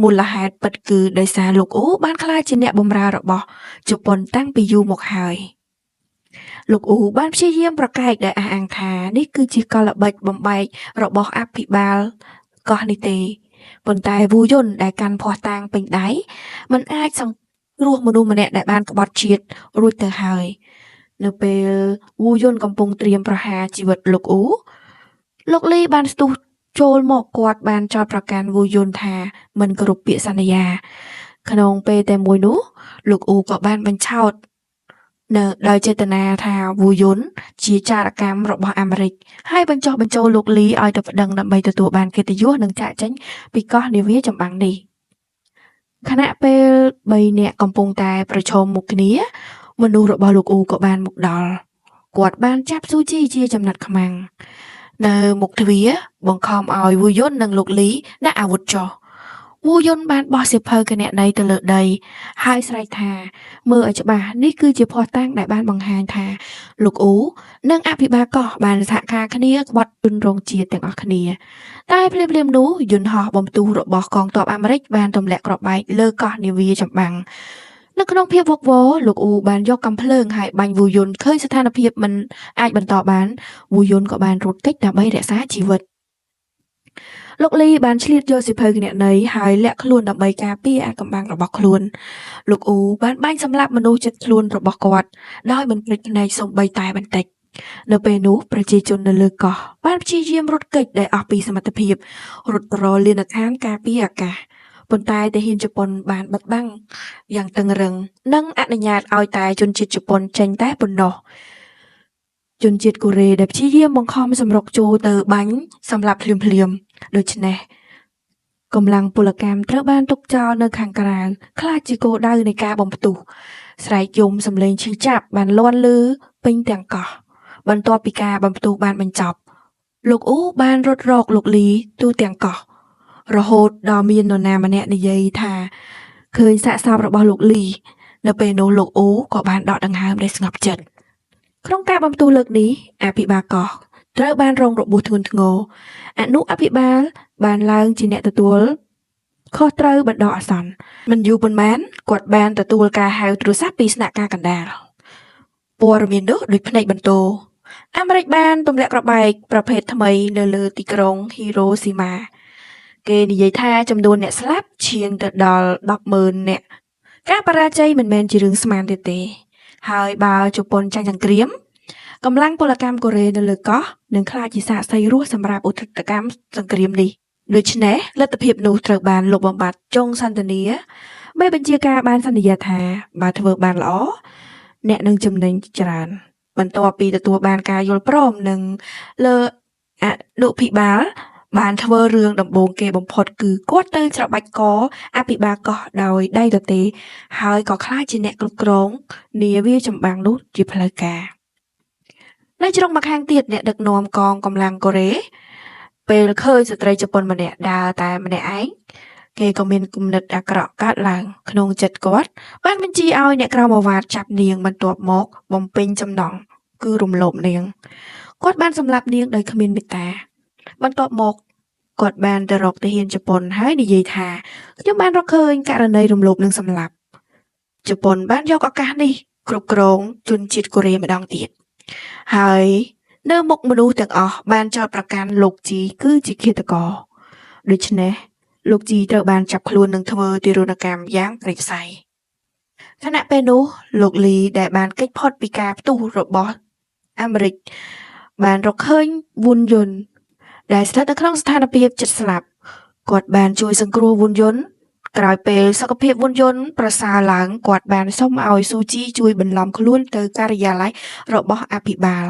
មូលហេតុពិតគឺដោយសារលោកអ៊ូបានក្លាយជាអ្នកបម្រើរបស់ជប៉ុនតាំងពីយូរមកហើយលោកអ៊ូបានព្យាយាមប្រកែកដោយអះអាងថានេះគឺជាកលល្បិចបំបែករបស់អភិបាលកោះនេះទេប៉ុន្តែវូយុនដែលកាន់ភ័ស្តុតាងពេញដៃមិនអាចសង្គ្រោះមនុស្សម្នាក់ដែលបានក្បត់ជាតិរួចទៅហើយនៅពេលវូយុនកំពុងត្រៀមប្រហារជីវិតលោកអ៊ូលោកលីបានស្ទុះចូលមកគាត់បានចោទប្រកាន់វូយុនថាមិនគោរពពាក្យសន្យាក្នុងពេលតែមួយនោះលោកអ៊ូក៏បានបញ្ឆោតនៅដោយចេតនាថាវូយុនជាចារកម្មរបស់អាមេរិកហើយបញ្ចុះបញ្ចូលលោកលីឲ្យទៅប្តឹងដើម្បីទទួលបានកិត្តិយសនិងចាក់ចេញពីកោះនាវាចម្បាំងនេះខណៈពេល3នាក់កំពុងតែប្រឈមមុខគ្នាមនុស្សរបស់លោកអ៊ូក៏បានមកដល់គាត់បានចាប់ស៊ូជីជាចំណាត់ខ្មាំងនៅមុខទ្វារបង្ខំឲ្យវូយុននិងលោកលីដាក់អាវុធចុះវូយុនបានបោះសៀវភៅគណនេយ្យទៅលើដីហើយស្រែកថាមើលឲ្យច្បាស់នេះគឺជាភស្តុតាងដែលបានបង្ហាញថាលោកអ៊ូនិងអភិបាលកោះបានសហការគ្នាក្បត់ជនរងជាតិទាំងអស់គ្នាតែភ្លាមនោះយន្តហោះបំផ្ទុះរបស់កងទ័ពអាមេរិកបានទម្លាក់គ្រាប់បែកលើកោះនាវាចម្បាំងនៅក្នុងភាពវឹកវរលោកអ៊ូបានយកកាំភ្លើងហើយបាញ់វូយុនឃើញស្ថានភាពមិនអាចបន្តបានវូយុនក៏បានរត់គេចដើម្បីរក្សាជីវិតលោកលីបានឆ្លៀតយកសៀវភៅគណនេយ្យហើយលាក់ខ្លួនដើម្បីការពារអាថ៌កំបាំងរបស់ខ្លួនលោកអ៊ូបានបាញ់សម្លាប់មនុស្សជិតខ្លួនរបស់គាត់ដោយមិនភ្លេចភ្នែកសូម្បីតែបន្តិចនៅពេលនោះប្រជាជននៅលើកោះបានព្យាយាមរត់គេចដោយអស់ពីសមត្ថភាពរត់រលានដ្ឋានការពារអាកាសប៉ុន្តែទាហានជប៉ុនបានបិទបាំងយ៉ាងតឹងរឹងនិងអនុញ្ញាតឲ្យតែជនជាតិជប៉ុនចេញតែប៉ុណ្ណោះជនជាតិកូរ៉េដែលព្យាយាមបង្ខំសម្រុកចូលទៅបាញ់សម្លាប់ភ្លាមដូច្នេះកម្លាំងពលកម្មត្រូវបានទុកចោលនៅខាងក្រៅខ្លាចជាគោលដៅនៃការបំផ្ទុះស្រែកយំសម្លេងឈឺចាប់បានលាន់ឮពេញទាំងកោះបន្ទាប់ពីការបំផ្ទុះបានបញ្ចប់លោកអ៊ូបានរត់រកលោកលីទូទាំងកោះរហូតដល់មាននរណាម្នាក់និយាយថាឃើញសាកសពរបស់លោកលីនៅពេលនោះលោកអ៊ូក៏បានដកដង្ហើមដោយស្ងប់ចិត្តក្នុងការបំផ្ទុះលើកនេះអភិបាលកោះត្រូវបានរងរបួសធ្ងន់ធ្ងរអនុអភិបាលបានឡើងជាអ្នកទទួលខុសត្រូវបណ្ដោះអាសន្នមិនយូរប៉ុន្មានគាត់បានទទួលការហៅទូរស័ព្ទពីស្នាក់ការកណ្ដាលព័ត៌មាននោះដូចភ្នែកបន្ទោ អាមេរិកបានទម្លាក់គ្រាប់បែកប្រភេទថ្មីនៅលើទីក្រុងហ៊ីរ៉ូស៊ីម៉ាគេនិយាយថាចំនួនអ្នកស្លាប់ឈានទៅដល់ 10,000 នាក់ការបរាជ័យមិនមែនជារឿងស្មានទៀតទេហើយបើជប៉ុនចាញ់សង្គ្រាមកម្លាំងពលកម្មកូរ៉េនៅលើកោះនឹងក្លាយជាសាកសីរស់សម្រាប់ឧទ្ទិកម្មសង្គ្រាមនេះដូច្នេះលទ្ធភាពនោះត្រូវបានលុបបំបាត់ចុងសន្តានាមេបញ្ជាការបានសន្យាថាបើធ្វើបានល្អអ្នកនឹងចំណេញច្រើនបន្ទាប់ពីទទួលបានការយល់ព្រមនឹងលើអនុភិបាលបានធ្វើរឿងដំបូងគេបំផុតគឺគាត់ទៅច្របាច់កអភិបាលកោះដោយដៃទទេហើយក៏ខ្លាចជាអ្នកគ្រប់គ្រងនាវាចម្បាំងនោះជាផ្លូវការនៅជ្រុងម្ខាងទៀតអ្នកដឹកនាំកងកម្លាំងកូរ៉េពេលឃើញស្ត្រីជប៉ុនម្នាក់ដើរតែម្នាក់ឯងគេក៏មានគំនិតអាក្រក់កើតឡើងក្នុងចិត្តគាត់បានបញ្ជាឲ្យអ្នកក្រមអាវ៉ាតចាប់នាងបន្ទាប់មកបំពេញចំណងគឺរំលោភនាងគាត់បានសម្លាប់នាងដោយគ្មានមេត្តាបន្ទាប់មកគាត់បានទៅរកទាហានជប៉ុនហើយនិយាយថាខ្ញុំបានរកឃើញករណីរំលោភនិងសម្លាប់ជប៉ុនបានយកឱកាសនេះគ្រប់គ្រងជនជាតិកូរ៉េម្ដងទៀតហើយនៅមុខមនុស្សទាំងអស់បានចោទប្រកាន់លោកជីគឺជាឃាតករដូច្នេះលោកជីត្រូវបានចាប់ខ្លួននិងធ្វើទារុណកម្មយ៉ាងព្រៃផ្សៃខណៈពេលនោះលោកលីដែលបានគេចផុតពីការផ្ទុះរបស់អាមេរិកបានរកឃើញវុនយុនដែលស្ថិតនៅក្នុងស្ថានភាពជិតស្លាប់គាត់បានជួយសង្គ្រោះវុនយុនក្រោយពេលសុខភាពវុនយុនប្រសើរឡើងគាត់បានសុំឲ្យស៊ូជីជួយបន្លំខ្លួនទៅការិយាល័យរបស់អភិបាល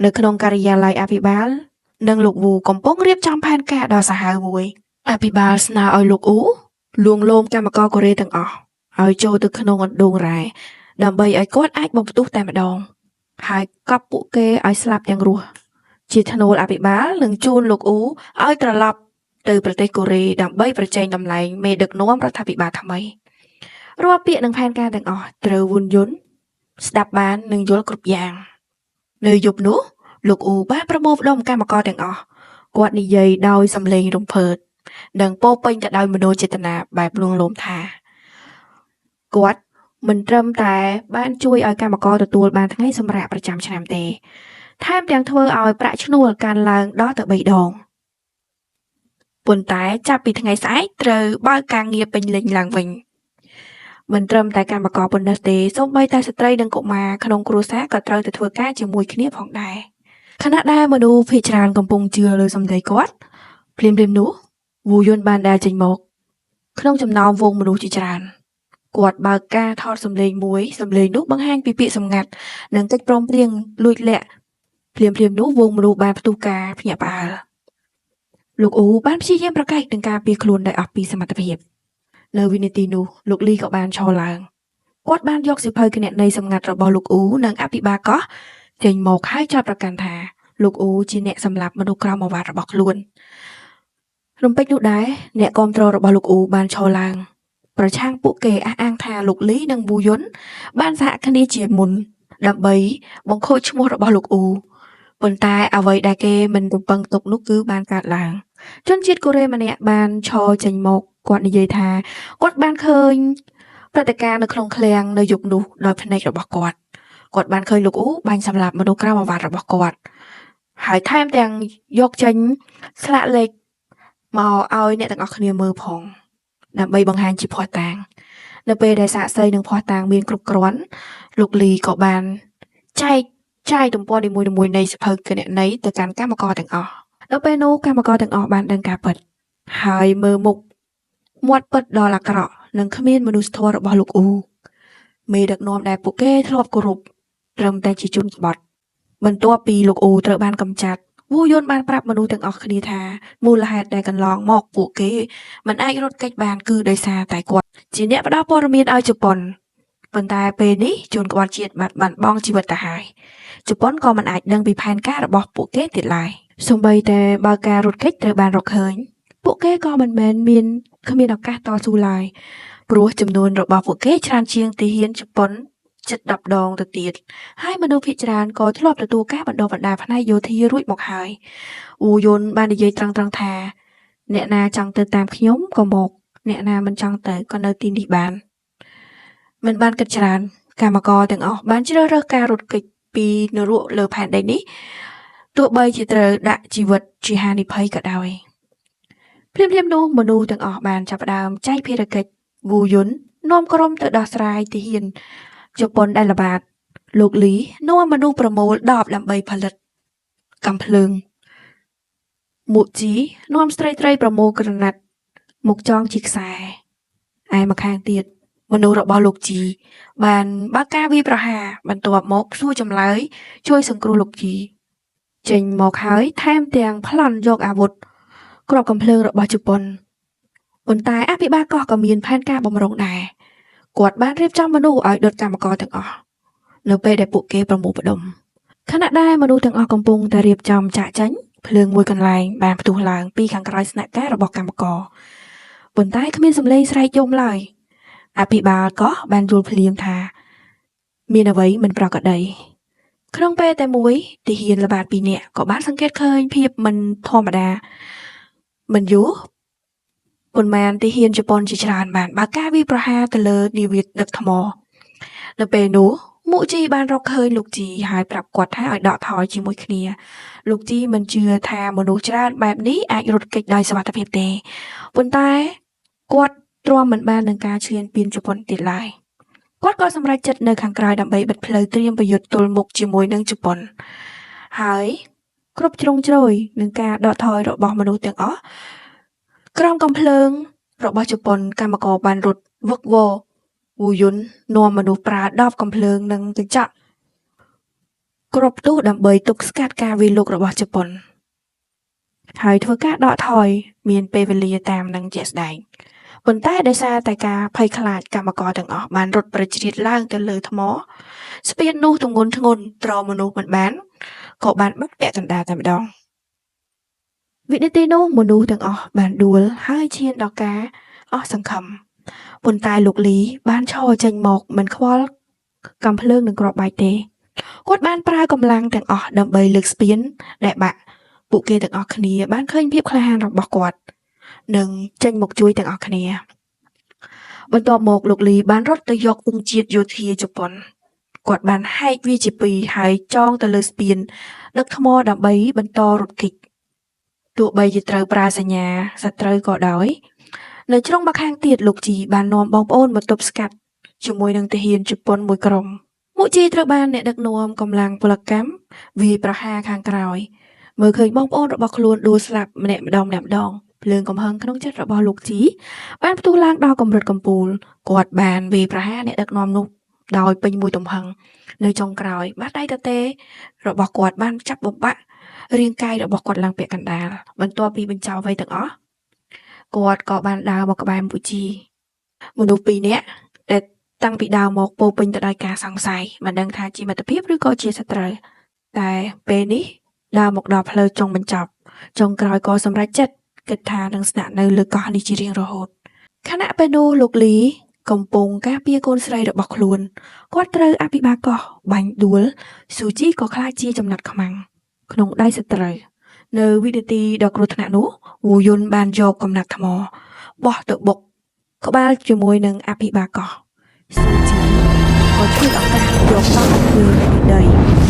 នៅក្នុងការិយាល័យអភិបាលនិងលោកវូកំពុងរៀបចំផែនការដ៏សាហាវមួយអភិបាលស្នើឲ្យលោកអ៊ូលួងលោមកម្មករកូរ៉េទាំងអស់ឲ្យចូលទៅក្នុងអណ្ដូងរ៉ែដើម្បីឲ្យគាត់អាចបំផ្ទុះតែម្ដងហើយកប់ពួកគេឲ្យស្លាប់ទាំងរស់ជាធ្នូលអភិបាលនឹងជួនលោកអ៊ូឲ្យត្រឡប់ទៅប្រទេសកូរ៉េដើម្បីប្រជែងតម្លៃមេដឹកនាំរដ្ឋាភិបាលថ្មីរាល់ពាក្យនិងផែនការទាំងអស់ត្រូវវុនយុនស្ដាប់បាននិងយល់គ្រប់យ៉ាងនៅយប់នោះលោកអ៊ូបានប្រមូលផ្ដុំកម្មករទាំងអស់គាត់និយាយដោយសំឡេងរំភើបនិងពោពេញទៅដោយមនោចេតនាបែបលួងលោមថាគាត់មិនត្រឹមតែបានជួយឲ្យកម្មករទទួលបានថ្ងៃសម្រាកប្រចាំឆ្នាំទេថែមទាំងធ្វើឲ្យប្រាក់ឈ្នួលកើនឡើងដល់ទៅ3ដងប៉ុន្តែចាប់ពីថ្ងៃស្អែកត្រូវបើកការងារពេញលេញឡើងវិញមិនត្រឹមតែកម្មករប៉ុណ្ណោះទេសូម្បីតែស្ត្រីនិងកុមារក្នុងគ្រួសារក៏ត្រូវទៅធ្វើការជាមួយគ្នាផងដែរខណៈដែលមនុស្សភាគច្រើនកំពុងជឿលើសម្ដីគាត់ភ្លាមៗនោះវូយុនបានដើរចេញមកក្នុងចំណោមវងមនុស្សជាច្រើនគាត់បើកការថតសម្លេងមួយសម្លេងនោះបង្ហាញពីពាក្យសម្ងាត់និងកិច្ចព្រមព្រៀងលួចលាក់ភ្លាមៗនោះវងមនុស្សបានផ្ទុះការភ្ញាក់ផ្អើលលោកអ៊ូបានព្យាយាមប្រកែកនឹងការពារខ្លួនដោយអស់ពីសមត្ថភាពនៅវិនាទីនោះលោកលីក៏បានឈរឡើងគាត់បានយកសៀវភៅគណនេយ្យសម្ងាត់របស់លោកអ៊ូនិងអភិបាលកោះចេញមកហើយចោទប្រកាន់ថាលោកអ៊ូជាអ្នកសម្លាប់មនុស្សក្រមអាវ៉ាត់របស់ខ្លួនរំពេចនោះដែរអ្នកគាំទ្ររបស់លោកអ៊ូបានឈរឡើងប្រឆាំងពួកគេអះអាងថាលោកលីនិងវូយុនបានសហគ្នាជាមុនដើម្បីបង្ខូចឈ្មោះរបស់លោកអ៊ូប៉ុន្តែអ្វីដែលគេមិនរំពឹងទុកនោះគឺបានកើតឡើងជនជាតិកូរ៉េម្នាក់បានឈរចេញមកគាត់និយាយថាគាត់បានឃើញព្រឹត្តិការណ៍នៅក្នុងឃ្លាំងនៅយប់នោះដោយភ្នែករបស់គាត់បានឃើញលោកអ៊ូបាញ់សម្លាប់មនុស្សក្រមអាវ៉ាត់របស់គាត់ហើយថែមទាំងយកចេញស្លាកលេខមកឲ្យអ្នកទាំងអស់គ្នាមើលផងដើម្បីបង្ហាញជាភស្តុតាងនៅពេលដែលសាក្សីនិងភស្តុតាងមានគ្រប់គ្រាន់លោកលីក៏បានចែកចាយទំព័រនីមួយៗនៃសៀវភៅគណនេយ្យទៅកាន់កម្មករទាំងអស់ដល់ពេលនោះកម្មករទាំងអស់បានដឹងការពិតហើយមើលមុខមាត់ពិតដល់អាក្រក់និងគ្មានមនុស្សធម៌របស់លោកអ៊ូមេដឹកនាំដែលពួកគេធ្លាប់គោរពត្រឹមតែជាជនក្បត់បន្ទាប់ពីលោកអ៊ូត្រូវបានកម្ចាត់វូយុនបានប្រាប់មនុស្សទាំងអស់គ្នាថាមូលហេតុដែលកន្លងមកពួកគេមិនអាចរត់គេចបានគឺដោយសារតែគាត់ជាអ្នកផ្ដល់ព័ត៌មានឲ្យជប៉ុនប៉ុន្តែពេលនេះជនក្បត់ជាតិបានបាត់បង់ជីវិតទៅហើយជប៉ុនក៏មិនអាចដឹងពីផែនការរបស់ពួកគេទៀតឡើយសូម្បីតែបើការរត់គេចត្រូវបានរកឃើញពួកគេក៏មិនមែនគ្មានឱកាសតស៊ូឡើយព្រោះចំនួនរបស់ពួកគេច្រើនជាងទាហានជប៉ុនជិត10ដងទៅទៀតហើយមនុស្សភាគច្រើនក៏ធ្លាប់ទទួលការបណ្ដុះបណ្ដាលផ្នែកយោធារួចមកហើយវូយុនបាននិយាយត្រង់ៗថាអ្នកណាចង់ទៅតាមខ្ញុំក៏មកអ្នកណាមិនចង់ទៅក៏នៅទីនេះបានមិនបានគិតច្រើនកម្មករទាំងអស់បានជ្រើសរើសការរត់គេច ពីនរកលើផែនដីនេះទោះបីជាត្រូវដាក់ជីវិតជាហានិភ័យក៏ដោយភ្លាមៗនោះមនុស្សទាំងអស់បានចាប់ផ្ដើមចែកភារកិច្ចវូយុននាំក្រុមទៅដោះស្រាយទាហានជប៉ុនដែលល្បាតលោកលីនាំមនុស្សប្រមូល10ដើម្បីផលិតកាំភ្លើងមុជីនាំស្ត្រីប្រមូលក្រណាត់មកចងជាខ្សែឯម្ខាងទៀតមនុស្សរបស់លោកជីបានបើកការវាយប្រហារបន្ទាប់មកសួរចម្លើយជួយសង្គ្រោះលោកជីចេញមកហើយថែមទាំងប្លន់យកអាវុធគ្រាប់កាំភ្លើងរបស់ជប៉ុនប៉ុន្តែអភិបាលកោះក៏មានផែនការបំរុងដែរគាត់បានរៀបចំមនុស្សឲ្យដុតកម្មករទាំងអស់នៅពេលដែលពួកគេប្រមូលផ្ដុំខណៈដែលមនុស្សទាំងអស់កំពុងតែរៀបចំចាក់ចេញភ្លើងមួយកន្លែងបានផ្ទុះឡើងពីខាងក្រោយស្នាក់ការរបស់កម្មករប៉ុន្តែគ្មានសម្លេងស្រែកយំឡើយអភិបាលកោះបានយល់ភ្លាមថាមានអ្វីមិនប្រក្រតីក្នុងពេលតែមួយទាហានល្បាត2នាក់ក៏បានសង្កេតឃើញភាពមិនធម្មតាមិនយូរប៉ុន្មានទាហានជប៉ុនជាច្រើនបានបើកការវាយប្រហារទៅលើនាវាដឹកថ្មនៅពេលនោះមុជីបានរកឃើញលោកជីហើយប្រាប់គាត់ថាឲ្យដកថយជាមួយគ្នាលោកជីមិនជឿថាមនុស្សច្រើនបែបនេះអាចរត់គេចដោយសុវត្ថិភាពទេប៉ុន្តែគាត់ទ្រាំមិនបាននឹងការឈ្លានពានជប៉ុនទៀតឡើយគាត់ក៏សម្រេចចិត្តនៅខាងក្រៅដើម្បីបិទផ្លូវត្រៀមប្រយុទ្ធទល់មុខជាមួយនឹងជប៉ុនហើយគ្រប់ជ្រុងជ្រោយនឹងការដកថយរបស់មនុស្សទាំងអស់ក្រោមកំភ្លើងរបស់ជប៉ុនកម្មករបានរត់វឹកវរវូយុននាំមនុស្សប្រើ10កំភ្លើងនិងកញ្ចក់គ្រប់ទោះដើម្បីទប់ស្កាត់ការវាយលុករបស់ជប៉ុនហើយធ្វើការដកថយមានពេលវេលាតាមនឹងជាក់ស្ដែងប៉ុន្តែដោយសារតែការភ័យខ្លាចកម្មករទាំងអស់បានរត់ប្រជ្រៀតឡើងទៅលើថ្មស្ពាននោះទម្ងន់ធ្ងន់ទ្រាំមនុស្សមិនបានក៏បានបាត់ពាក់កណ្ដាលតែម្ដងវិនាទីនោះមនុស្សទាំងអស់បានដួលហើយឈានដល់ការអស់សង្ឃឹមប៉ុន្តែលោកលីបានឈរចេញមកមិនខ្វល់កាំភ្លើងនឹងគ្រាប់បែកទេគាត់បានប្រើកម្លាំងទាំងអស់ដើម្បីលើកស្ពានដែលបាក់ពួកគេទាំងអស់គ្នាបានឃើញភាពក្លាហានរបស់គាត់និងចេញមកជួយទាំងអស់គ្នាបន្ទាប់មកលោកលីបានរត់ទៅយកទង់ជាតិយោធាជប៉ុនគាត់បានហែកវាជាពីរហើយចងទៅលើស្ពានដឹកថ្មដើម្បីបន្តរត់គេចទោះបីជាត្រូវប្រើសញ្ញាសត្រូវក៏ដោយនៅជ្រុងម្ខាងទៀតលោកជីបាននាំបងប្អូនមកទប់ស្កាត់ជាមួយនឹងទាហានជប៉ុនមួយក្រុមមុជីត្រូវបានអ្នកដឹកនាំកម្លាំងពលកម្មវាយប្រហារខាងក្រោយមើលឃើញបងប្អូនរបស់ខ្លួនដួលស្លាប់ម្នាក់ម្ដងភ្លើងកំហឹងក្នុងចិត្តរបស់លោកជីបានផ្ទុះឡើងដល់កម្រិតកំពូលគាត់បានវាយប្រហារអ្នកដឹកនាំនោះដោយពេញមួយទំហឹងនៅចុងក្រោយបាតដៃទទេរបស់គាត់បានចាប់បំបាក់រាងកាយរបស់គាត់ឡើងពាក់កណ្ដាលបន្ទាប់ពីបញ្ចប់អ្វីទាំងអស់គាត់ក៏បានដើរមកក្បែរមុជីមនុស្ស2នាក់ដែលតាំងពីដើមមកពោពេញទៅដោយការសង្ស័យមិនដឹងថាជាមិត្តភាពឬក៏ជាសត្រូវតែពេលនេះដើរមកដល់ផ្លូវចុងបញ្ចប់ចុងក្រោយក៏សម្រេចចិត្តគិតថានឹងស្នាក់នៅលើកោះនេះជារៀងរហូតខណៈពេលនោះលោកលីកំពុងការពារកូនស្រីរបស់ខ្លួនគាត់ត្រូវអភិបាលកោះបាញ់ដួលស៊ូជីក៏ខ្លាចជាចំណាត់ខ្មាំងក្នុងដៃសត្រូវនៅវិនាទីដ៏គ្រោះថ្នាក់នោះវូយុនបានយកកំណាត់ថ្មបោះទៅបុកក្បាលជាមួយនឹងអភិបាលកោះស៊ូជីក៏ជួយឱកាសយកតោះធ្វើពីដី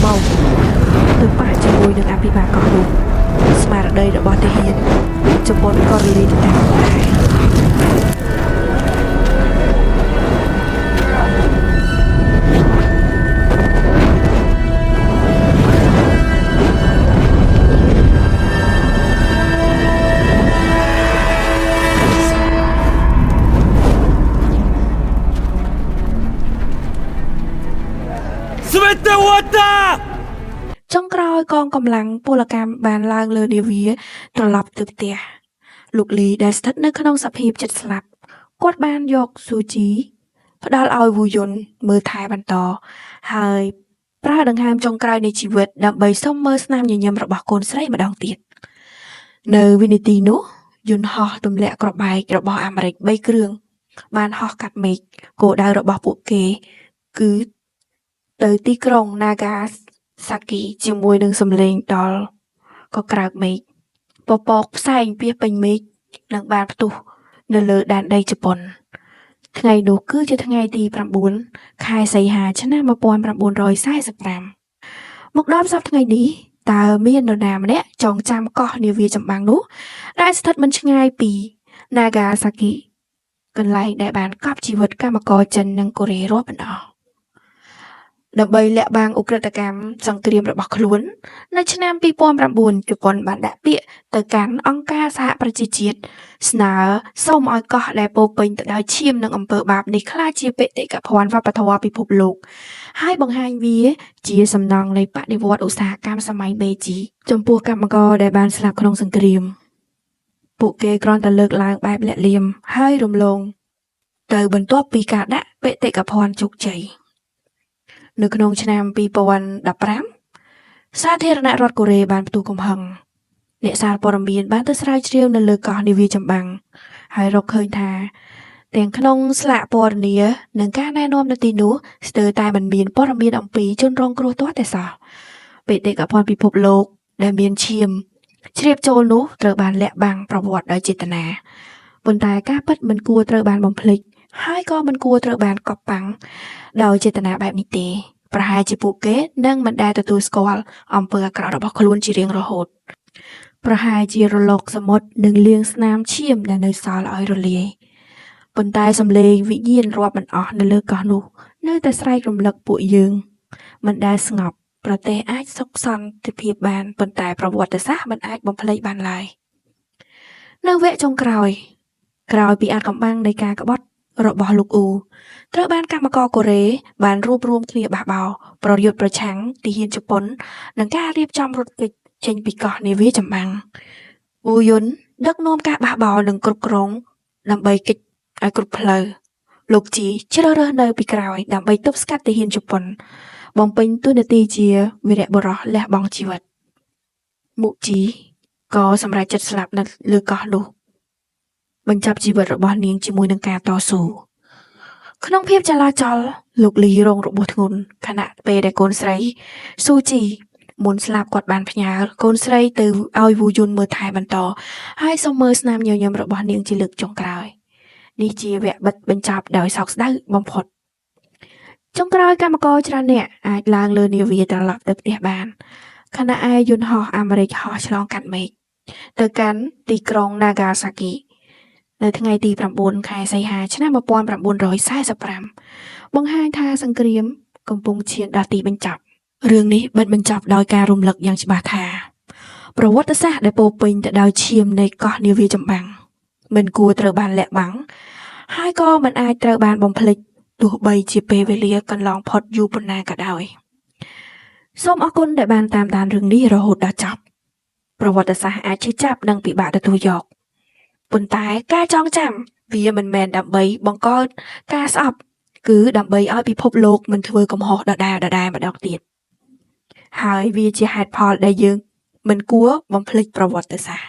មកទៅប៉ះជាមួយនឹងអភិបាលកោះនោះស្មារតីរបស់ទាហានជប៉ុនក៏រីកទៅតាមដែរ 全て終わった ចុងក្រោយកងកម្លាំងពលកម្មបានឡើងលើនាវាត្រឡប់ទៅផ្ទះលោកលីដែលស្ថិតនៅក្នុងសភាពជិតស្លាប់គាត់បានយកស៊ូជីផ្ដល់ឲ្យវូយុនមើលថែបន្តហើយប្រើដង្ហើមចុងក្រោយនៃជីវិតដើម្បីសុំមើលស្នាមញញឹមរបស់កូនស្រីម្ដងទៀតនៅវិនាទីនោះយន្តហោះទម្លាក់គ្រាប់បែករបស់អាមេរិក3គ្រឿងបានហោះកាត់មេឃគោលដៅរបស់ពួកគេគឺទៅទីក្រុង Nagasaki ជាមួយនឹងសម្លេងដល់ក៏ក្រើកមេឃពពកផ្សែងពាសពេញមេឃនឹងបានផ្ទុះនៅលើដែនដីជប៉ុនថ្ងៃនោះគឺជាថ្ងៃទី9ខែសីហាឆ្នាំ1945 មកដល់សប្តាហ៍ថ្ងៃនេះតើមាននរណាម្នាក់ចងចាំកោះនាវាចម្បាំងនោះដែលស្ថិតមិនឆ្ងាយពី Nagasaki កន្លែងដែលបានកប់ជីវិតកម្មករចិននិងកូរ៉េរាប់បណ្ដោះដើម្បីលាក់បាំងឧក្រិដ្ឋកម្មសង្គ្រាមរបស់ខ្លួននៅឆ្នាំ2009ជប៉ុនបានដាក់ពាក្យទៅកាន់អង្គការសហប្រជាជាតិស្នើសូមឲ្យកោះដែលពោរពេញទៅដោយឈាមនិងអំពើបាបនេះក្លាយជាបេតិកភណ្ឌវប្បធម៌ពិភពលោកហើយបង្ហាញវាជាសំណង់នៃបដិវត្តន៍ឧស្សាហកម្មសម័យមេជីចំពោះកម្មករដែលបានស្លាប់ក្នុងសង្គ្រាមពួកគេគ្រាន់តែលើកឡើងបែបលាក់លៀមហើយរំលងទៅបន្ទាប់ពីការដាក់បេតិកភណ្ឌជោគជ័យនៅក្នុងឆ្នាំ2015សាធារណរដ្ឋកូរ៉េបានផ្ទុះកំហឹងអ្នកសារព័ត៌មានបានទៅស្រាវជ្រាវនៅលើកោះនាវាចម្បាំងហើយរកឃើញថាទាំងក្នុងស្លាកពណ៌នានិងការណែនាំនៅទីនោះស្ទើរតែមិនមានព័ត៌មានអំពីជនរងគ្រោះទាល់តែសោះបេតិកភណ្ឌពិភពលោកដែលមានឈាមជ្រាបចូលនោះត្រូវបានលាក់បាំងប្រវត្តិដោយចេតនាប៉ុន្តែការពិតមិនគួរត្រូវបានបំភ្លេចហើយក៏មិនគួរត្រូវបានកប់បាំងដោយចេតនាបែបនេះទេប្រហែលជាពួកគេនឹងមិនដែលទទួលស្គាល់អំពើអាក្រក់របស់ខ្លួនជារៀងរហូតប្រហែលជារលកសមុទ្រនឹងលាងស្នាមឈាមដែលនៅសល់ឲ្យរលាយប៉ុន្តែសំឡេងវិញ្ញាណរាប់មិនអស់នៅលើកោះនោះនៅតែស្រែករំលឹកពួកយើងមិនដែលស្ងប់ប្រទេសអាចសុខសន្តិភាពបានប៉ុន្តែប្រវត្តិសាស្ត្រមិនអាចបំភ្លេចបានឡើយនៅវគ្គចុងក្រោយពីអាថ៌កំបាំងនៃការក្បត់របស់លោកអ៊ូត្រូវបានកម្មករកូរ៉េបានរួបរวมគ្នាបះបោរប្រយុទ្ធប្រឆាំងទាហានជប៉ុននិងការរៀបចំរថគេចចេញពីកោះនាវាចម្បាំងអ៊ូយុនដឹកនាំការបះបោរនិងគ្រប់គ្រងដើម្បីគេចឲ្យគ្រប់ផ្លូវលោកជីជ្រើសរើសនៅពីក្រោយដើម្បីទប់ស្កាត់ទាហានជប៉ុនបំពេញតួនាទីជាវីរបុរសលះបង់ជីវិតមុជីក៏សម្រេចចិត្តស្លាប់នៅលើកោះនោះបញ្ចប់ជីវិតរបស់នាងជាមួយនឹងការតស៊ូក្នុងភាពចលាចលលោកលីរងរបួសធ្ងន់ខណៈពេលដែលកូនស្រីស៊ូជីមុនស្លាប់គាត់បានផ្ញើកូនស្រីទៅឲ្យវូយុនមើលថែបន្តហើយសូមមើលស្នាមញញឹមរបស់នាងជាលើកចុងក្រោយនេះជាវគ្គបិទបញ្ចប់ដោយសោកស្ដាយបំផុតចុងក្រោយកម្មករច្រើនអ្នកអាចឡើងលើនាវាត្រឡប់ទៅផ្ទះបានខណៈឯយន្តហោះអាមេរិកហោះឆ្លងកាត់មេឃទៅកាន់ទីក្រុង Nagasaki នៅថ្ងៃទី9ខែសីហាឆ្នាំ1945បង្ហាញថាសង្គ្រាមកំពុងឈានដល់ទីបញ្ចប់រឿងនេះបិទបញ្ចប់ដោយការរំលឹកយ៉ាងច្បាស់ថាប្រវត្តិសាស្ត្រដែលពោរពេញទៅដោយឈាមនៃកោះនាវាចម្បាំងមិនគួរត្រូវបានលាក់បាំងហើយក៏មិនអាចត្រូវបានបំភ្លេចទោះបីជាពេលវេលាកន្លងផុតយូរប៉ុណ្ណាក៏ដោយសូមអរគុណដែលបានតាមដានរឿងនេះរហូតដល់ចប់ប្រវត្តិសាស្ត្រអាចឈឺចាប់និងពិបាកទទួលយកប៉ុន្តែការចងចាំវាមិនមែនដើម្បីបង្កការស្អប់គឺដើម្បីឲ្យពិភពលោកមិនធ្វើកំហុសដដែលម្ដងទៀតហើយវាជាហេតុផលដែលយើងមិនគួរបំភ្លេចប្រវត្តិសាស្ត្រ